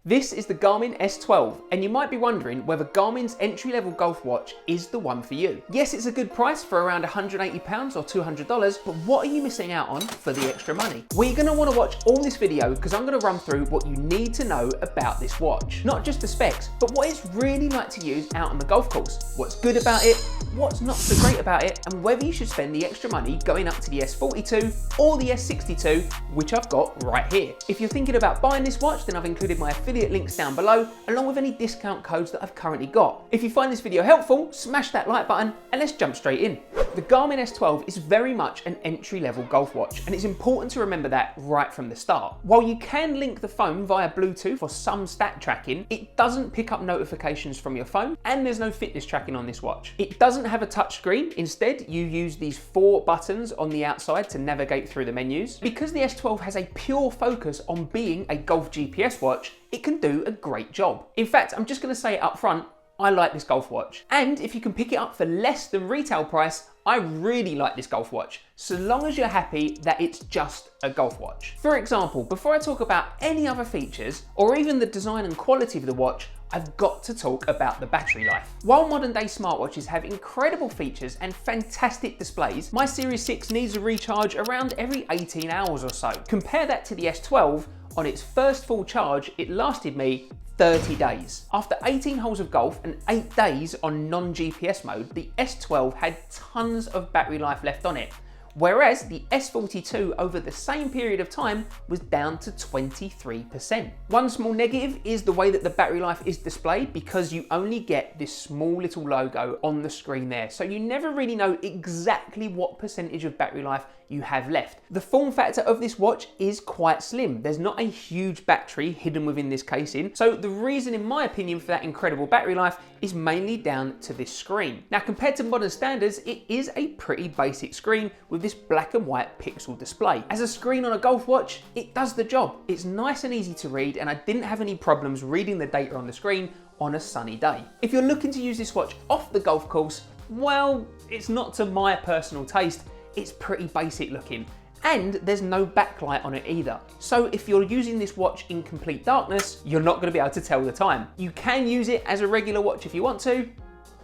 This is the Garmin S12, and you might be wondering whether Garmin's entry-level golf watch is the one for you. Yes, it's a good price for around £180 or $200, but what are you missing out on for the extra money? Well, you're going to want to watch all this video because I'm going to run through what you need to know about this watch. Not just the specs, but what it's really like to use out on the golf course. What's good about it, what's not so great about it, and whether you should spend the extra money going up to the S42 or the S62, which I've got right here. If you're thinking about buying this watch, then I've included my affiliate links down below, along with any discount codes that I've currently got. If you find this video helpful, smash that like button and let's jump straight in. The Garmin S12 is very much an entry-level golf watch, and it's important to remember that right from the start. While you can link the phone via Bluetooth for some stat tracking, it doesn't pick up notifications from your phone, and there's no fitness tracking on this watch. It doesn't have a touch screen. Instead, you use these 4 buttons on the outside to navigate through the menus. Because the S12 has a pure focus on being a golf GPS watch, it can do a great job. In fact, I'm just going to say it up front, I like this golf watch. And if you can pick it up for less than retail price, I really like this golf watch, so long as you're happy that it's just a golf watch. For example, before I talk about any other features, or even the design and quality of the watch, I've got to talk about the battery life. While modern day smartwatches have incredible features and fantastic displays, my Series 6 needs a recharge around every 18 hours or so. Compare that to the S12, on its first full charge, it lasted me 30 days. After 18 holes of golf and 8 days on non-GPS mode, the S12 had tons of battery life left on it, whereas the S42 over the same period of time was down to 23%. One small negative is the way that the battery life is displayed, because you only get this small little logo on the screen there, so you never really know exactly what percentage of battery life you have left. The form factor of this watch is quite slim. There's not a huge battery hidden within this casing, so the reason, in my opinion, for that incredible battery life is mainly down to this screen. Now, compared to modern standards, it is a pretty basic screen with this black and white pixel display. As a screen on a golf watch, it does the job. It's nice and easy to read, and I didn't have any problems reading the data on the screen on a sunny day. If you're looking to use this watch off the golf course, well, it's not to my personal taste. It's pretty basic looking, and there's no backlight on it either. So if you're using this watch in complete darkness, you're not going to be able to tell the time. You can use it as a regular watch if you want to.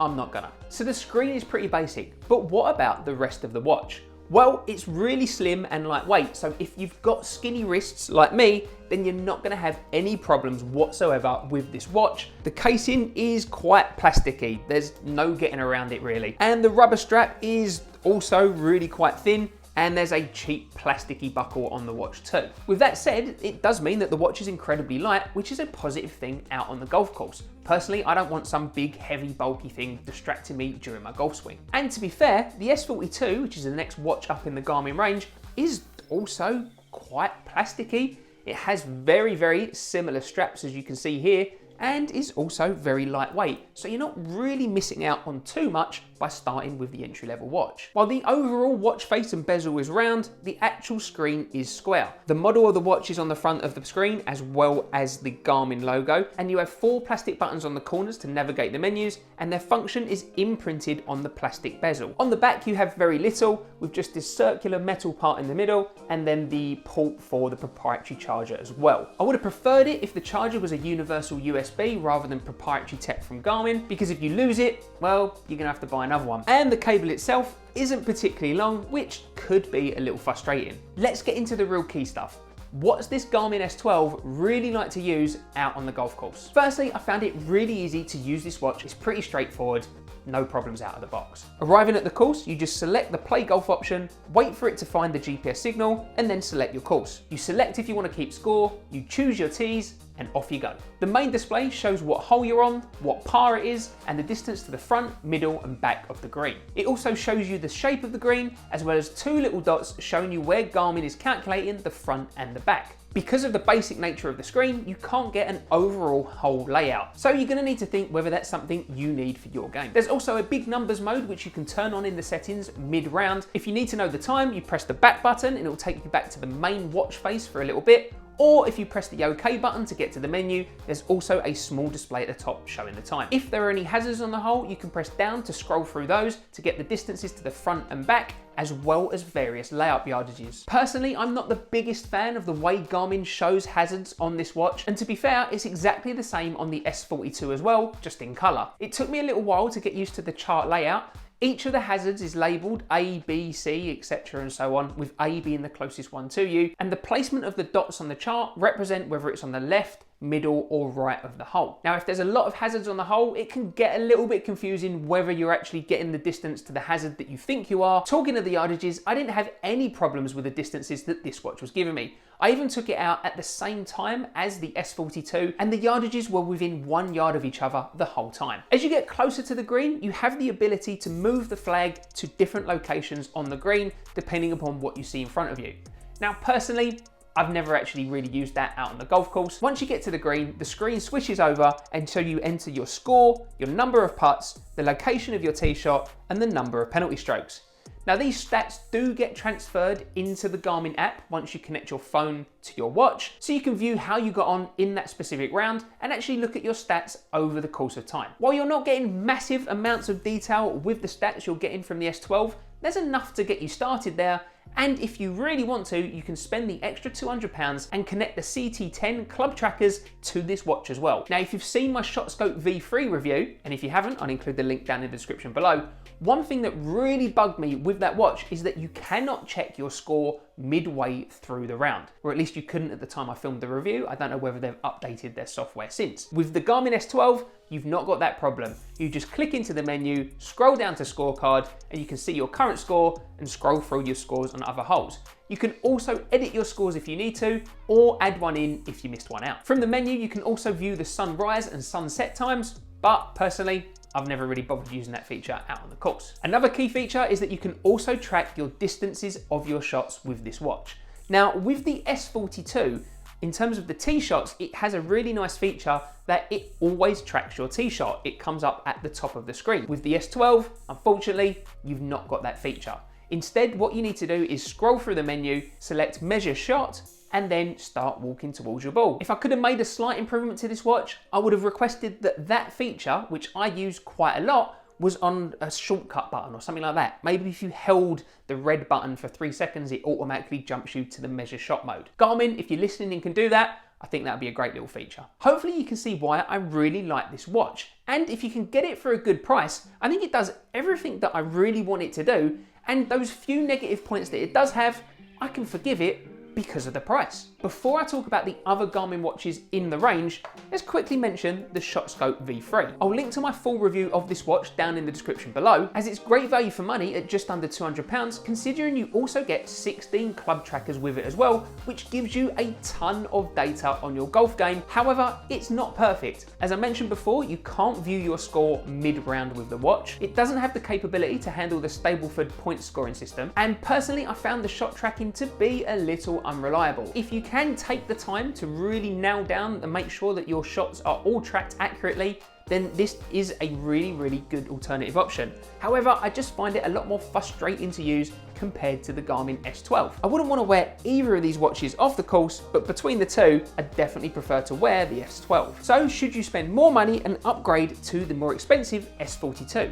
I'm not gonna. So the screen is pretty basic, but what about the rest of the watch? Well, it's really slim and lightweight, so if you've got skinny wrists like me, then you're not going to have any problems whatsoever with this watch. The casing is quite plasticky, there's no getting around it really. And the rubber strap is also really quite thin, and there's a cheap plasticky buckle on the watch too. With that said, it does mean that the watch is incredibly light, which is a positive thing out on the golf course. Personally, I don't want some big, heavy, bulky thing distracting me during my golf swing. And to be fair, the S42, which is the next watch up in the Garmin range, is also quite plasticky. It has very, very similar straps, as you can see here, and is also very lightweight, so you're not really missing out on too much by starting with the entry-level watch. While the overall watch face and bezel is round, the actual screen is square. The model of the watch is on the front of the screen, as well as the Garmin logo, and you have 4 plastic buttons on the corners to navigate the menus, and their function is imprinted on the plastic bezel. On the back you have very little, with just this circular metal part in the middle, and then the port for the proprietary charger as well. I would have preferred it if the charger was a universal USB rather than proprietary tech from Garmin, because if you lose it, well, you're gonna have to buy another one. And the cable itself isn't particularly long, which could be a little frustrating. Let's get into the real key stuff. What's this Garmin S12 really like to use out on the golf course? Firstly, I found it really easy to use this watch. It's pretty straightforward. No problems out of the box. Arriving at the course, you just select the play golf option, wait for it to find the GPS signal, and then select your course. You select if you want to keep score, you choose your tees, and off you go. The main display shows what hole you're on, what par it is, and the distance to the front, middle, and back of the green. It also shows you the shape of the green, as well as 2 little dots showing you where Garmin is calculating the front and the back. Because of the basic nature of the screen, you can't get an overall hole layout. So you're gonna need to think whether that's something you need for your game. There's also a big numbers mode, which you can turn on in the settings mid-round. If you need to know the time, you press the back button and it'll take you back to the main watch face for a little bit. or if you press the OK button to get to the menu, there's also a small display at the top showing the time. If there are any hazards on the hole, you can press down to scroll through those to get the distances to the front and back, as well as various layout yardages. Personally, I'm not the biggest fan of the way Garmin shows hazards on this watch, and to be fair, it's exactly the same on the S42 as well, just in colour. It took me a little while to get used to the chart layout. Each of the hazards is labelled A, B, C, etc. and so on, with A being the closest one to you, and the placement of the dots on the chart represent whether it's on the left, middle or right of the hole. Now, if there's a lot of hazards on the hole, it can get a little bit confusing whether you're actually getting the distance to the hazard that you think you are. Talking of the yardages, I didn't have any problems with the distances that this watch was giving me. I even took it out at the same time as the S42 and the yardages were within 1 yard of each other the whole time. As you get closer to the green, you have the ability to move the flag to different locations on the green depending upon what you see in front of you. Now, personally, I've never actually really used that out on the golf course. Once you get to the green, the screen switches over until you enter your score, your number of putts, the location of your tee shot, and the number of penalty strokes. Now, these stats do get transferred into the Garmin app once you connect your phone to your watch, so you can view how you got on in that specific round and actually look at your stats over the course of time. While you're not getting massive amounts of detail with the stats you're getting from the S12, there's enough to get you started there. And if you really want to, you can spend the extra £200 and connect the CT10 club trackers to this watch as well. Now, if you've seen my ShotScope V3 review, and if you haven't, I'll include the link down in the description below. One thing that really bugged me with that watch is that you cannot check your score midway through the round, or at least you couldn't at the time I filmed the review. I don't know whether they've updated their software since. With the Garmin S12, you've not got that problem. You just click into the menu, scroll down to scorecard, and you can see your current score and scroll through your scores on other holes. You can also edit your scores if you need to, or add one in if you missed one out. From the menu, you can also view the sunrise and sunset times, but personally, I've never really bothered using that feature out on the course. Another key feature is that you can also track your distances of your shots with this watch. Now, with the S42, in terms of the tee shots, it has a really nice feature that it always tracks your tee shot. It comes up at the top of the screen. With the S12, unfortunately, you've not got that feature. Instead, what you need to do is scroll through the menu, select measure shot, and then start walking towards your ball. If I could have made a slight improvement to this watch, I would have requested that that feature, which I use quite a lot, was on a shortcut button or something like that. Maybe if you held the red button for 3 seconds, it automatically jumps you to the measure shot mode. Garmin, if you're listening and can do that, I think that would be a great little feature. Hopefully you can see why I really like this watch. And if you can get it for a good price, I think it does everything that I really want it to do. And those few negative points that it does have, I can forgive it because of the price. Before I talk about the other Garmin watches in the range, let's quickly mention the ShotScope V3. I'll link to my full review of this watch down in the description below, as it's great value for money at just under £200, considering you also get 16 club trackers with it as well, which gives you a ton of data on your golf game. However, it's not perfect. As I mentioned before, you can't view your score mid-round with the watch. It doesn't have the capability to handle the Stableford point scoring system, and personally, I found the shot tracking to be a little unreliable. If you can take the time to really nail down and make sure that your shots are all tracked accurately, then this is a really good alternative option. However, I just find it a lot more frustrating to use compared to the Garmin S12. I wouldn't want to wear either of these watches off the course, but between the two, I definitely prefer to wear the S12. So should you spend more money and upgrade to the more expensive S42?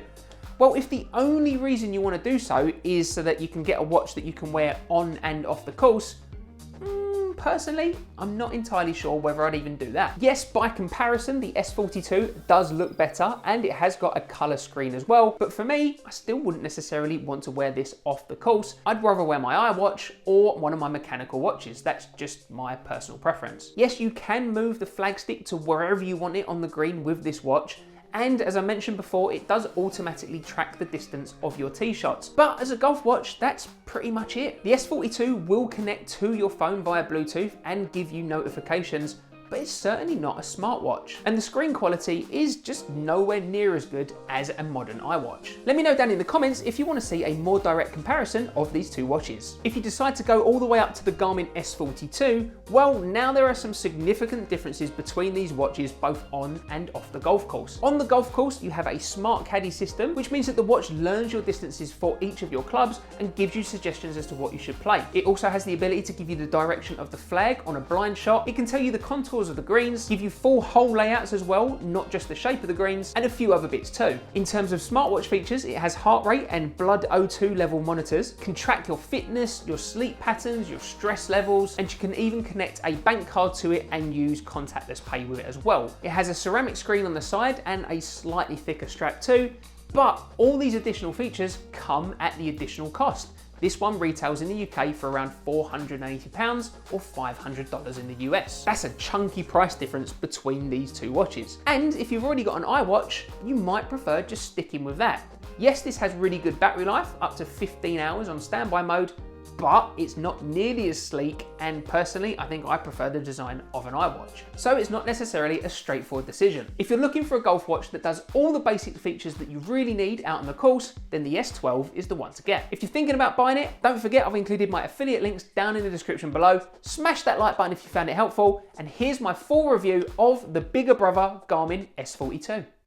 Well, if the only reason you want to do so is so that you can get a watch that you can wear on and off the course, personally, I'm not entirely sure whether I'd even do that. Yes, by comparison, the S42 does look better and it has got a color screen as well, but for me, I still wouldn't necessarily want to wear this off the course. I'd rather wear my iWatch or one of my mechanical watches. That's just my personal preference. Yes, you can move the flag stick to wherever you want it on the green with this watch, and as I mentioned before, it does automatically track the distance of your tee shots. But as a golf watch, that's pretty much it. The S42 will connect to your phone via Bluetooth and give you notifications, but it's certainly not a smartwatch. And the screen quality is just nowhere near as good as a modern iWatch. Let me know down in the comments if you want to see a more direct comparison of these two watches. If you decide to go all the way up to the Garmin S42, well, now there are some significant differences between these watches both on and off the golf course. On the golf course, you have a smart caddy system, which means that the watch learns your distances for each of your clubs and gives you suggestions as to what you should play. It also has the ability to give you the direction of the flag on a blind shot. It can tell you the contours of the greens, give you full hole layouts as well, not just the shape of the greens, and a few other bits too. In terms of smartwatch features, it has heart rate and blood O2 level monitors, can track your fitness, your sleep patterns, your stress levels, and you can even connect a bank card to it and use contactless pay with it as well. It has a ceramic screen on the side and a slightly thicker strap too, but all these additional features come at the additional cost. This one retails in the UK for around £480 or $500 in the US. That's a chunky price difference between these two watches. And if you've already got an iWatch, you might prefer just sticking with that. Yes, this has really good battery life, up to 15 hours on standby mode, but it's not nearly as sleek, and personally I think I prefer the design of an iWatch. So it's not necessarily a straightforward decision. If you're looking for a golf watch that does all the basic features that you really need out on the course, then the S12 is the one to get. If you're thinking about buying it, don't forget I've included my affiliate links down in the description below. Smash that like button if you found it helpful, and here's my full review of the bigger brother Garmin S42.